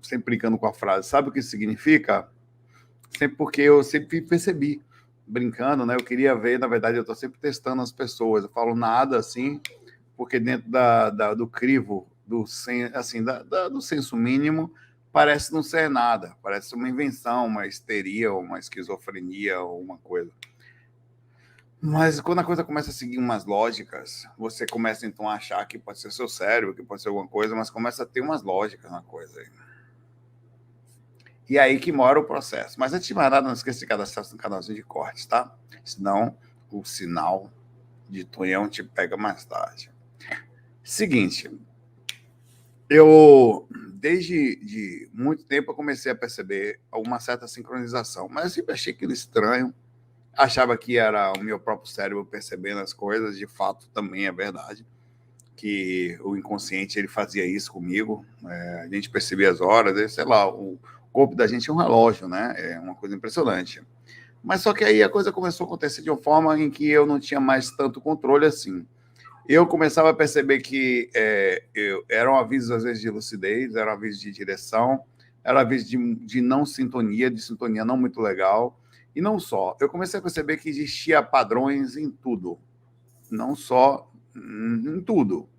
sempre brincando com a frase, sabe o que isso significa? Sempre porque eu sempre percebi, brincando, né? Eu queria ver, na verdade, eu estou sempre testando as pessoas. Eu falo nada assim, porque dentro do crivo, do senso mínimo, parece não ser nada. Parece uma invenção, uma histeria, uma esquizofrenia, ou uma coisa. Mas quando a coisa começa a seguir umas lógicas, você começa então a achar que pode ser seu cérebro, que pode ser alguma coisa, mas começa a ter umas lógicas na coisa aí. E aí que mora o processo. Mas antes de mais nada, não esqueça de cadastrar no canalzinho de cortes, tá? Senão o sinal de Tonhão te pega mais tarde. Seguinte, eu desde muito tempo eu comecei a perceber uma certa sincronização, mas eu sempre achei aquilo estranho, achava que era o meu próprio cérebro percebendo as coisas, de fato também é verdade, que o inconsciente ele fazia isso comigo, a gente percebia as horas, sei lá, o corpo da gente é um relógio, né? É uma coisa impressionante. Mas só que aí a coisa começou a acontecer de uma forma em que eu não tinha mais tanto controle assim. Eu começava a perceber que eram avisos, às vezes, de lucidez, eram avisos de direção, eram avisos de não sintonia, de sintonia não muito legal. E não só. Eu comecei a perceber que existia padrões em tudo. Não só em tudo.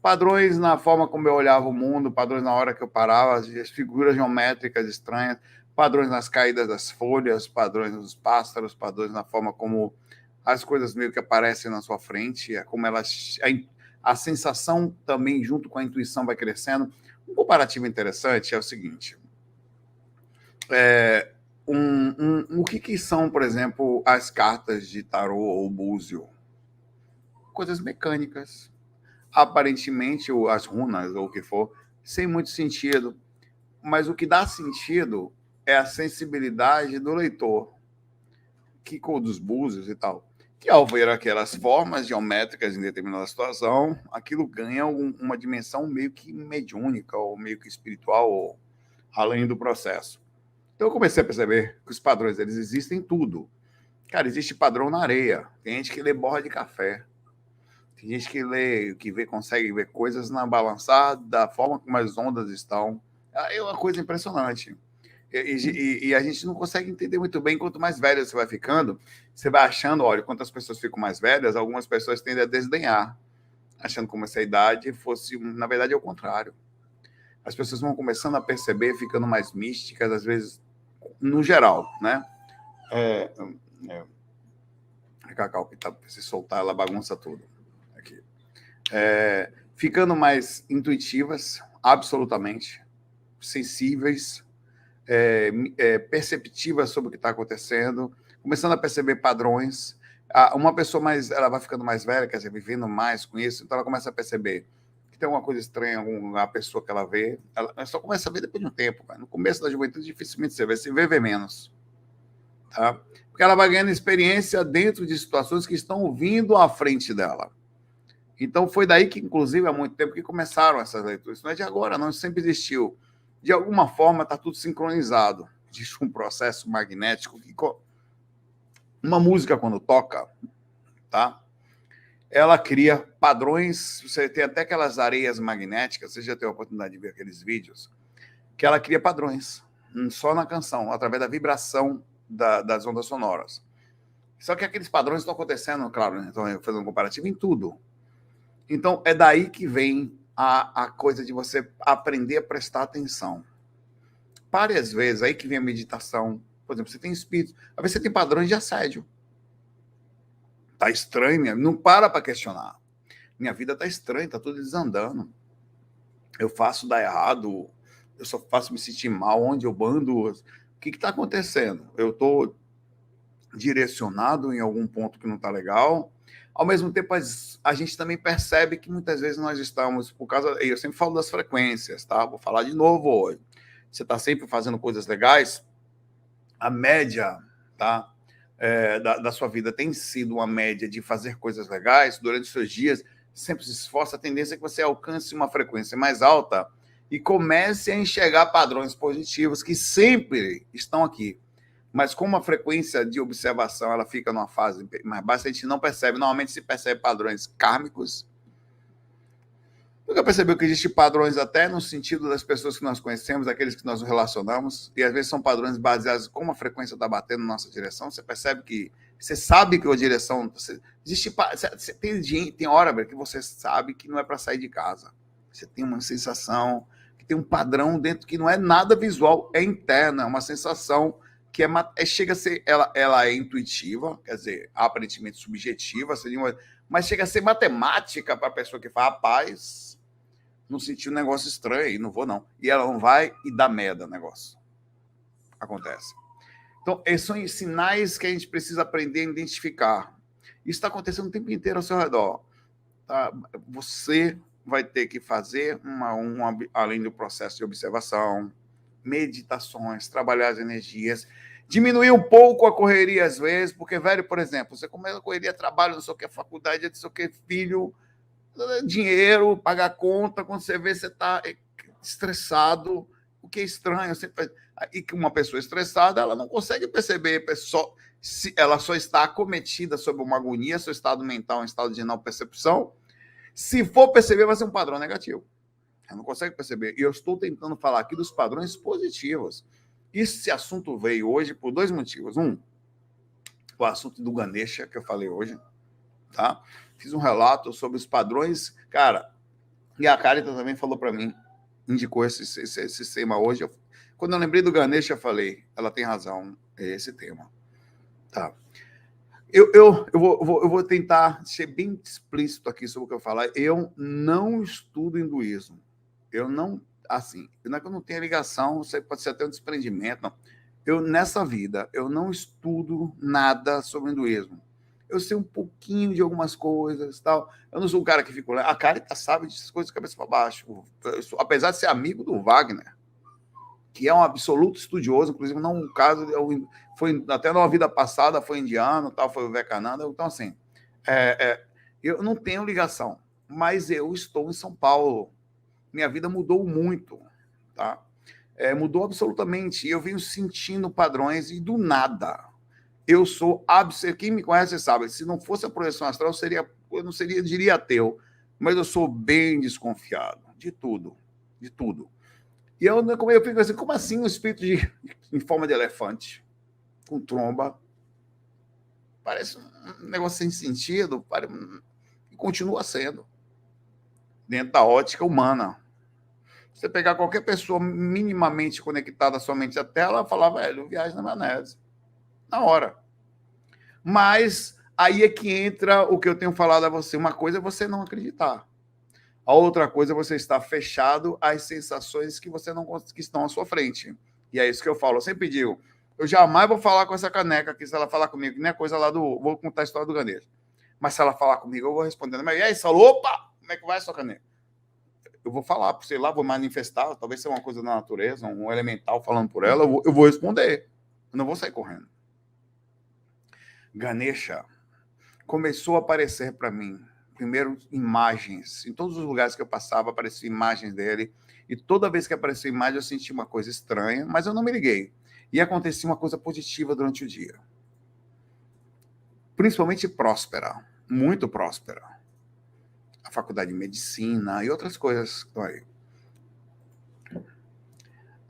Padrões na forma como eu olhava o mundo, padrões na hora que eu parava, as figuras geométricas estranhas, padrões nas caídas das folhas, padrões nos pássaros, padrões na forma como as coisas meio que aparecem na sua frente, como elas, a sensação também junto com a intuição vai crescendo. Um comparativo interessante é o seguinte: o que são, por exemplo, as cartas de tarô ou búzio? Coisas mecânicas, aparentemente, as runas ou o que for, sem muito sentido. Mas o que dá sentido é a sensibilidade do leitor, que com dos búzios e tal, que ao ver aquelas formas geométricas em determinada situação, aquilo ganha uma dimensão meio que mediúnica, ou meio que espiritual, ou além do processo. Então eu comecei a perceber que os padrões, eles existem em tudo. Cara, existe padrão na areia. Tem gente que lê borra de café. Tem gente consegue ver coisas na balançar da forma como as ondas estão. É uma coisa impressionante. E a gente não consegue entender muito bem. Quanto mais velho você vai ficando, você vai achando, olha, quantas pessoas ficam mais velhas, algumas pessoas tendem a desdenhar, achando como se a idade fosse, na verdade, é o contrário. As pessoas vão começando a perceber, ficando mais místicas, às vezes, no geral, né? A Cacau, que tá, se soltar, ela bagunça tudo. Aqui. Ficando mais intuitivas, absolutamente, sensíveis, perceptivas sobre o que está acontecendo, começando a perceber padrões. Uma pessoa ela vai ficando mais velha, quer dizer, vivendo mais com isso, então ela começa a perceber que tem alguma coisa estranha, a pessoa que ela vê, ela só começa a ver depois de um tempo. No começo da juventude, dificilmente você vê menos. Tá? Porque ela vai ganhando experiência dentro de situações que estão vindo à frente dela. Então, foi daí que, inclusive, há muito tempo que começaram essas leituras. Isso não é de agora, não, isso sempre existiu. De alguma forma, está tudo sincronizado. Existe um processo magnético que uma música, quando toca, tá? Ela cria padrões. Você tem até aquelas areias magnéticas, você já teve a oportunidade de ver aqueles vídeos, que ela cria padrões, só na canção, através da vibração das ondas sonoras. Só que aqueles padrões estão acontecendo, claro, né? Estou fazendo um comparativo em tudo. Então, é daí que vem a coisa de você aprender a prestar atenção. Várias vezes, aí que vem a meditação. Por exemplo, você tem espírito, às vezes você tem padrões de assédio. Tá estranho, não para questionar. Minha vida tá estranha, tá tudo desandando. Eu faço dar errado, eu só faço me sentir mal, onde eu bando. O que está acontecendo? Eu estou direcionado em algum ponto que não está legal. Ao mesmo tempo, a gente também percebe que muitas vezes nós estamos, por causa. Eu sempre falo das frequências, tá? Vou falar de novo hoje. Você está sempre fazendo coisas legais, a média, tá? Da sua vida tem sido uma média de fazer coisas legais durante os seus dias, sempre se esforça, a tendência é que você alcance uma frequência mais alta e comece a enxergar padrões positivos que sempre estão aqui. Mas como a frequência de observação ela fica numa fase mais baixa, a gente não percebe. Normalmente se percebe padrões kármicos, Nunca percebeu que existem padrões até no sentido das pessoas que nós conhecemos, daqueles que nós nos relacionamos, e às vezes são padrões baseados em como a frequência está batendo na nossa direção. Você percebe que você sabe que a direção. Existe, tem hora que você sabe que não é para sair de casa. Você tem uma sensação que tem um padrão dentro que não é nada visual, é interna, é uma sensação que chega a ser. Ela é intuitiva, quer dizer, aparentemente subjetiva, mas chega a ser matemática para a pessoa que fala, rapaz. Não senti um negócio estranho e não vou, não. E ela não vai e dá merda o negócio. Acontece. Então, esses são sinais que a gente precisa aprender a identificar. Isso está acontecendo o tempo inteiro ao seu redor. Tá? Você vai ter que fazer, além do processo de observação, meditações, trabalhar as energias, diminuir um pouco a correria às vezes, porque, velho, por exemplo, você começa a correria, trabalho, não sei o que, faculdade, não sei o que, filho, dinheiro, pagar conta, quando você vê, você está estressado, o que é estranho. E que uma pessoa estressada, ela não consegue perceber, ela só está acometida sob uma agonia, seu estado mental, um estado de não percepção. Se for perceber, vai ser um padrão negativo. Ela não consegue perceber. E eu estou tentando falar aqui dos padrões positivos. Esse assunto veio hoje por dois motivos. O assunto do Ganesha, que eu falei hoje, tá? Fiz um relato sobre os padrões, cara, e a Carita também falou para mim, indicou esse tema hoje. Quando eu lembrei do Ganesha, eu falei, ela tem razão, é esse tema. Tá. Eu vou tentar ser bem explícito aqui sobre o que eu falar. Eu não estudo hinduísmo. Eu não, assim, não é que eu não tenha ligação, pode ser até um desprendimento, não. Nessa vida, eu não estudo nada sobre hinduísmo. Eu sei um pouquinho de algumas coisas, tal. Eu não sou um cara que fica... A Carita sabe dessas coisas de cabeça para baixo. Apesar de ser amigo do Wagner, que é um absoluto estudioso, inclusive, não um caso... Foi até numa vida passada, foi indiano, tal, foi o Vivekananda. Então, assim, eu não tenho ligação, mas eu estou em São Paulo. Minha vida mudou muito, tá? Mudou absolutamente. Eu venho sentindo padrões e do nada... Eu sou absoluto. Quem me conhece sabe, se não fosse a projeção astral, eu não seria, diria ateu, mas eu sou bem desconfiado de tudo, de tudo. E eu fico assim, como assim um espírito em forma de elefante, com tromba? Parece um negócio sem sentido, e continua sendo, dentro da ótica humana. Se você pegar qualquer pessoa minimamente conectada somente à tela, falar, velho, viagem na maionese. Na hora. Mas aí é que entra o que eu tenho falado a você. Uma coisa é você não acreditar. A outra coisa é você estar fechado às sensações que você não que estão à sua frente. E é isso que eu falo. Eu sempre digo, eu jamais vou falar com essa caneca aqui, se ela falar comigo, que nem a coisa lá do... Vou contar a história do Ganesha. Mas se ela falar comigo, eu vou respondendo. Mas e aí, Saulo? Opa! Como é que vai a sua caneca? Eu vou falar, sei lá, vou manifestar, talvez seja uma coisa da natureza, um elemental falando por ela, eu vou responder. Eu não vou sair correndo. Ganesha começou a aparecer para mim, primeiro, imagens. Em todos os lugares que eu passava, apareciam imagens dele. E toda vez que aparecia imagem, eu sentia uma coisa estranha, mas eu não me liguei. E acontecia uma coisa positiva durante o dia. Principalmente próspera, muito próspera. A faculdade de medicina e outras coisas que estão aí.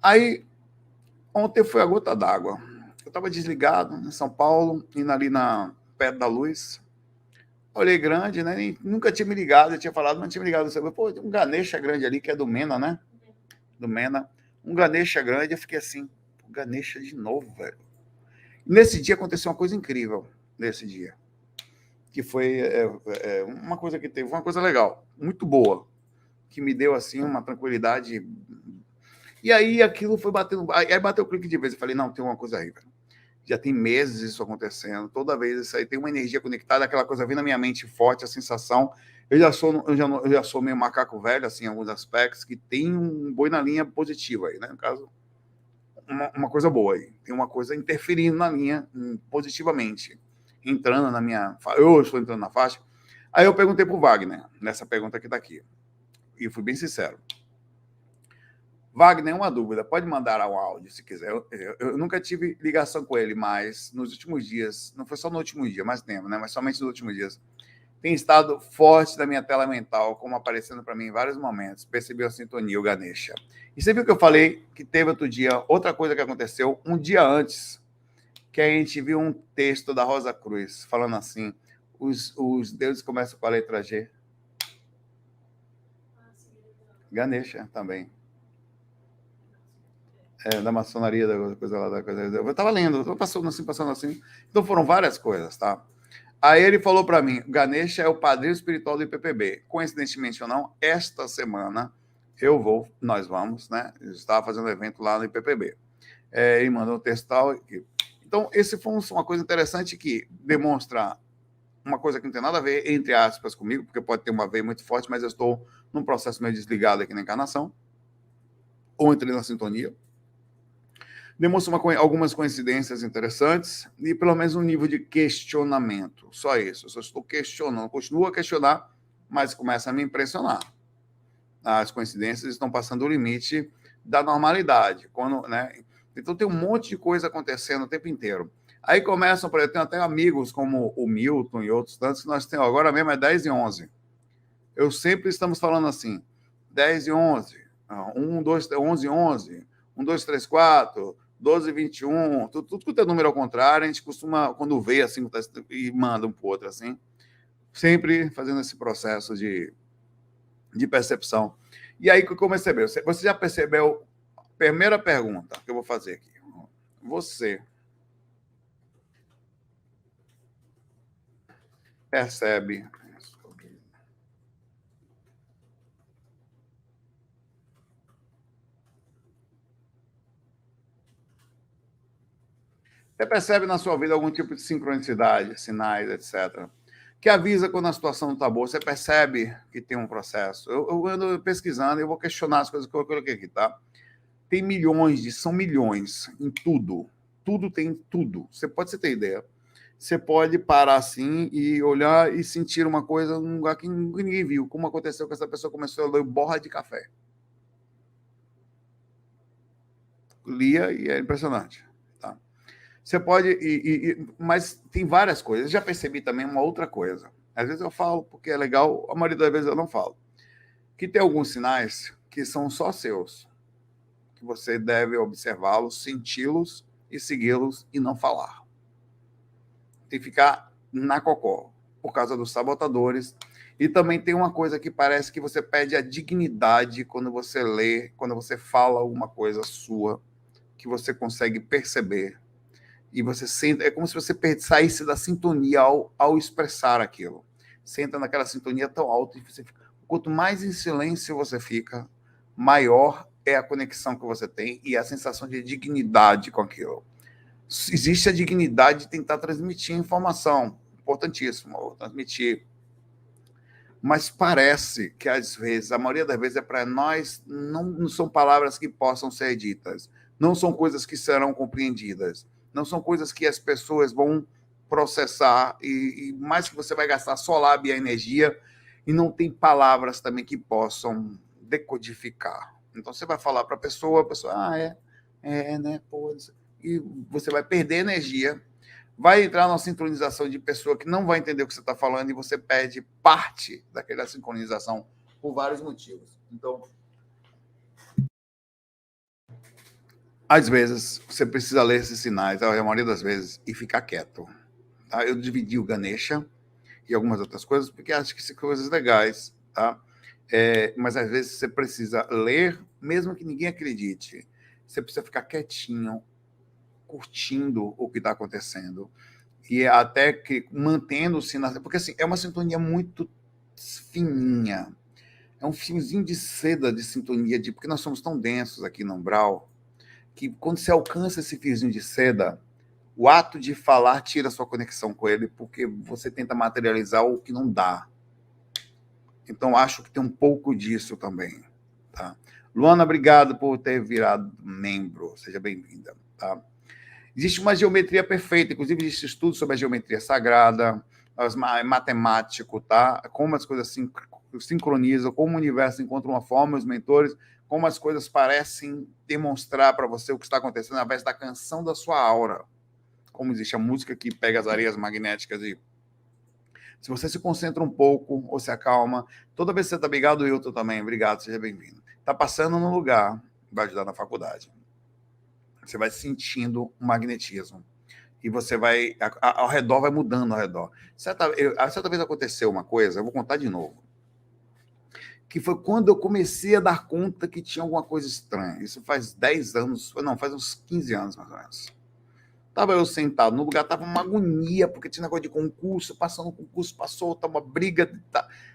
Aí, ontem foi a gota d'água. Eu estava desligado em São Paulo, indo ali perto da luz. Olhei grande, né? Nunca tinha me ligado, eu tinha falado, mas não tinha me ligado. Pô, tem um Ganesha grande ali, que é do Mena, né? Do Mena. Um Ganesha grande, eu fiquei assim, Ganesha de novo, velho. E nesse dia aconteceu uma coisa incrível, nesse dia. Que foi uma coisa que teve, uma coisa legal, muito boa, que me deu, assim, uma tranquilidade. E aí aquilo foi batendo, aí bateu o clique de vez, eu falei, não, tem uma coisa aí, velho. Já tem meses isso acontecendo, toda vez isso aí tem uma energia conectada, aquela coisa vem na minha mente forte, a sensação. Eu já sou meio macaco velho, assim, em alguns aspectos, que tem um boi na linha positiva aí, né? No caso, uma coisa boa aí. Tem uma coisa interferindo na linha positivamente, entrando na minha... Eu estou entrando na faixa. Aí eu perguntei para o Wagner, nessa pergunta que está aqui, e fui bem sincero. Wagner, uma dúvida, pode mandar um áudio se quiser. Eu nunca tive ligação com ele, mas nos últimos dias, não foi só no último dia, mais tempo, né? Mas somente nos últimos dias, tem estado forte na minha tela mental, como aparecendo para mim em vários momentos. Percebi a sintonia, o Ganesha. E você viu que eu falei que teve outro dia, outra coisa que aconteceu um dia antes, que a gente viu um texto da Rosa Cruz, falando assim, os deuses começam com a letra G. Ganesha também. Da maçonaria, da coisa lá, da coisa. Eu estava lendo, eu passando assim. Então foram várias coisas, tá? Aí ele falou para mim, Ganesha é o padrinho espiritual do IPPB. Coincidentemente ou não, esta semana nós vamos, né? Eu estava fazendo um evento lá no IPPB. Ele mandou um texto tal. Então, esse foi uma coisa interessante que demonstra uma coisa que não tem nada a ver, entre aspas, comigo, porque pode ter uma veia muito forte, mas eu estou num processo meio desligado aqui na encarnação, ou entrei na sintonia. Demonstra algumas coincidências interessantes e pelo menos um nível de questionamento. Só isso. Eu só estou questionando. Continuo a questionar, mas começa a me impressionar. As coincidências estão passando o limite da normalidade. Né? Então tem um monte de coisa acontecendo o tempo inteiro. Aí começam, por exemplo, eu tenho até amigos como o Milton e outros tantos que nós temos. Agora mesmo é 10 e 11. Eu sempre estamos falando assim, 10 e 11, 1, 2, 11 e 11, 1, 2, 3, 4, 12 e 21, tudo que tem número ao contrário, a gente costuma, quando vê assim, e manda um para o outro assim, sempre fazendo esse processo de percepção. E aí, como percebeu? Você já percebeu? Primeira pergunta que eu vou fazer aqui. Você percebe... Você percebe na sua vida algum tipo de sincronicidade, sinais, etc., que avisa quando a situação não está boa? Você percebe que tem um processo? Eu ando pesquisando e eu vou questionar as coisas que eu coloquei aqui, tá? Tem são milhões em tudo. Tudo tem tudo. Você ter ideia. Você pode parar assim e olhar e sentir uma coisa num lugar que ninguém viu. Como aconteceu que essa pessoa começou a ler borra de café. Lia e é impressionante. Tá? Você pode... mas tem várias coisas. Eu já percebi também uma outra coisa. Às vezes eu falo porque é legal, a maioria das vezes eu não falo. Que tem alguns sinais que são só seus. Que você deve observá-los, senti-los e segui-los e não falar. Tem que ficar na cocó, por causa dos sabotadores. E também tem uma coisa que parece que você perde a dignidade quando você lê, quando você fala alguma coisa sua, que você consegue perceber. E você sente, é como se você saísse da sintonia ao expressar aquilo. Você entra naquela sintonia tão alta e você fica, quanto mais em silêncio você fica, maior é a conexão que você tem e a sensação de dignidade com aquilo. Existe a dignidade de tentar transmitir informação, importantíssimo, transmitir. Mas parece que, às vezes, a maioria das vezes é para nós, não são palavras que possam ser ditas, não são coisas que serão compreendidas, não são coisas que as pessoas vão processar, e mais que você vai gastar só lábia e energia, e não tem palavras também que possam decodificar. Então, você vai falar para a pessoa, né, pô, e você vai perder energia, vai entrar numa sincronização de pessoa que não vai entender o que você está falando e você perde parte daquela sincronização por vários motivos. Então, às vezes, você precisa ler esses sinais, a maioria das vezes, e ficar quieto. Tá? Eu dividi o Ganesha e algumas outras coisas, porque acho que são coisas legais, tá? Mas às vezes você precisa ler, mesmo que ninguém acredite. Você precisa ficar quietinho, curtindo o que está acontecendo. E até que mantendo-se na... Porque assim, é uma sintonia muito fininha. É um fiozinho de seda de sintonia, porque nós somos tão densos aqui no umbral, que quando você alcança esse fiozinho de seda, o ato de falar tira a sua conexão com ele, porque você tenta materializar o que não dá. Então, acho que tem um pouco disso também. Tá? Luana, obrigado por ter virado membro. Seja bem-vinda. Tá? Existe uma geometria perfeita, inclusive existe estudo sobre a geometria sagrada, matemático, tá? Como as coisas sincronizam, como o universo encontra uma forma, os mentores, como as coisas parecem demonstrar para você o que está acontecendo através da canção da sua aura. Como existe a música que pega as areias magnéticas e Se você se concentra um pouco ou se acalma, toda vez que você está obrigado, Wilton também, obrigado, seja bem-vindo. Está passando no lugar, vai ajudar na faculdade. Você vai sentindo um magnetismo. E você vai, ao redor vai mudando ao redor. Certa vez aconteceu uma coisa, eu vou contar de novo, que foi quando eu comecei a dar conta que tinha alguma coisa estranha. Isso faz 10 anos, não, faz uns 15 anos mais ou menos. Estava eu sentado no lugar, estava uma agonia, porque tinha negócio de concurso, passando o concurso, passou, estava uma briga.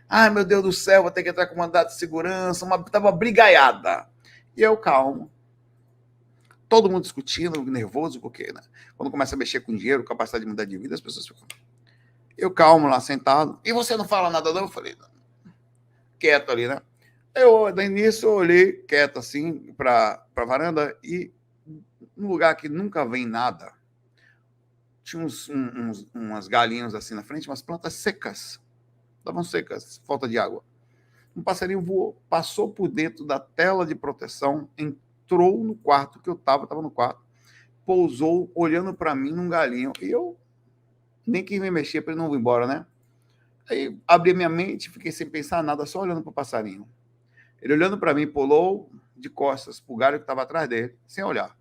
Ai, meu Deus do céu, vou ter que entrar com mandado de segurança, estava brigaiada. E eu, calmo. Todo mundo discutindo, nervoso, porque né, quando começa a mexer com dinheiro, capacidade de mudar de vida, as pessoas ficam. Eu calmo lá, sentado. E você não fala nada, não? Eu falei, quieto ali, né? No início, eu olhei quieto assim para a varanda e num lugar que nunca vem nada, tinha umas galinhas assim na frente, umas plantas secas, estavam secas, falta de água. Um passarinho voou, passou por dentro da tela de proteção, entrou no quarto que eu estava no quarto, pousou olhando para mim num galinho, e eu nem quis me mexer para ele não ir embora, né? Aí abri minha mente, fiquei sem pensar nada, só olhando para o passarinho. Ele olhando para mim, pulou de costas para o galho que estava atrás dele, sem olhar.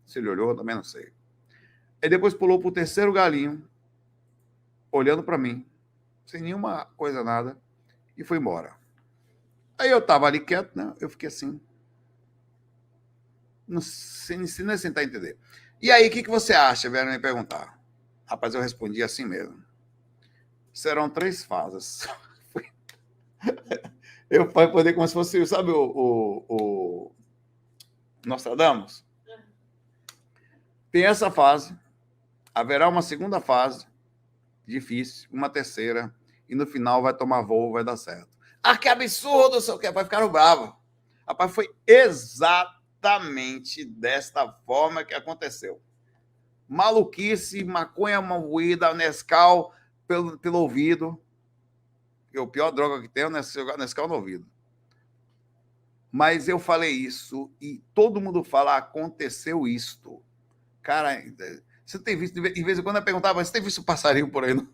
Se ele olhou, eu também não sei. Aí depois pulou para o terceiro galinho, olhando para mim, sem nenhuma coisa, nada, e foi embora. Aí eu estava ali quieto, né? Eu fiquei assim, não sei nem tentar entender. E aí, o que você acha? Vieram me perguntar. Rapaz, eu respondi assim mesmo. Serão 3 fases. Eu fui poder como se fosse, sabe, o Nostradamus? Tem essa fase, haverá uma segunda fase, difícil, uma terceira, e no final vai tomar voo, vai dar certo. Ah, que absurdo, sei o que, vai ficar bravo. Rapaz, foi exatamente desta forma que aconteceu. Maluquice, maconha moída, Nescau pelo ouvido. A pior droga que tem é o Nescau no ouvido. Mas eu falei isso e todo mundo fala, aconteceu isto. Cara, você tem visto, de vez em quando eu perguntava, você tem visto passarinho por aí? Não?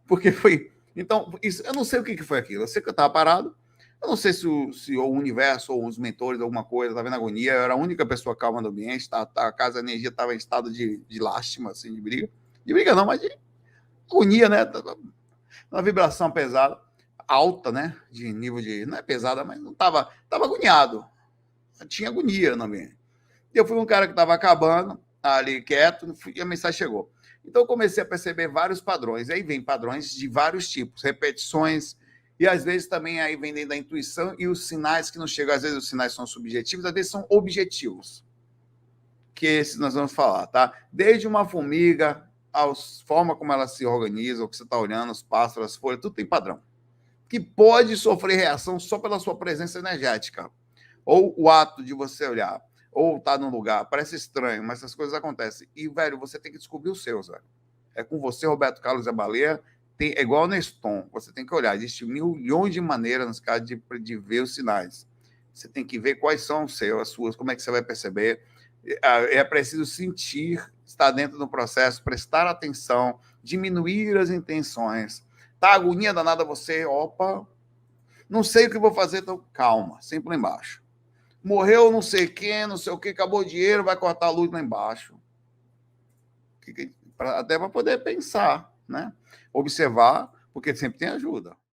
Porque foi... Então, isso, eu não sei o que foi aquilo. Eu sei que eu estava parado. Eu não sei se o universo ou os mentores, alguma coisa, estava vendo agonia. Eu era a única pessoa calma do ambiente. A casa, a energia estava em estado de lástima, assim, de briga. De briga não, mas de agonia, né? Uma vibração pesada, alta, né? De nível de... Não é pesada, mas não estava agoniado. Tinha agonia no ambiente. Eu fui um cara que estava acabando, ali quieto, e a mensagem chegou. Então, eu comecei a perceber vários padrões. Aí vem padrões de vários tipos, repetições, e às vezes também aí vem dentro da intuição e os sinais que não chegam. Às vezes os sinais são subjetivos, às vezes são objetivos. Que esses nós vamos falar, tá? Desde uma formiga, a forma como ela se organiza, o que você está olhando, os pássaros, as folhas, tudo tem padrão. Que pode sofrer reação só pela sua presença energética. Ou o ato de você olhar, ou estar num lugar, parece estranho, mas essas coisas acontecem. E, velho, você tem que descobrir os seus, velho. É com você, Roberto Carlos e a Baleia, é igual o Neston, você tem que olhar. Existem milhões de maneiras, nos casos, de ver os sinais. Você tem que ver quais são os seus, as suas, como é que você vai perceber. É preciso sentir, estar dentro do processo, prestar atenção, diminuir as intenções. Tá agonia danada você, opa, não sei o que vou fazer, então calma, sempre lá embaixo. Morreu não sei quem, não sei o que, acabou o dinheiro, vai cortar a luz lá embaixo. Até para poder pensar, né? Observar, porque sempre tem ajuda.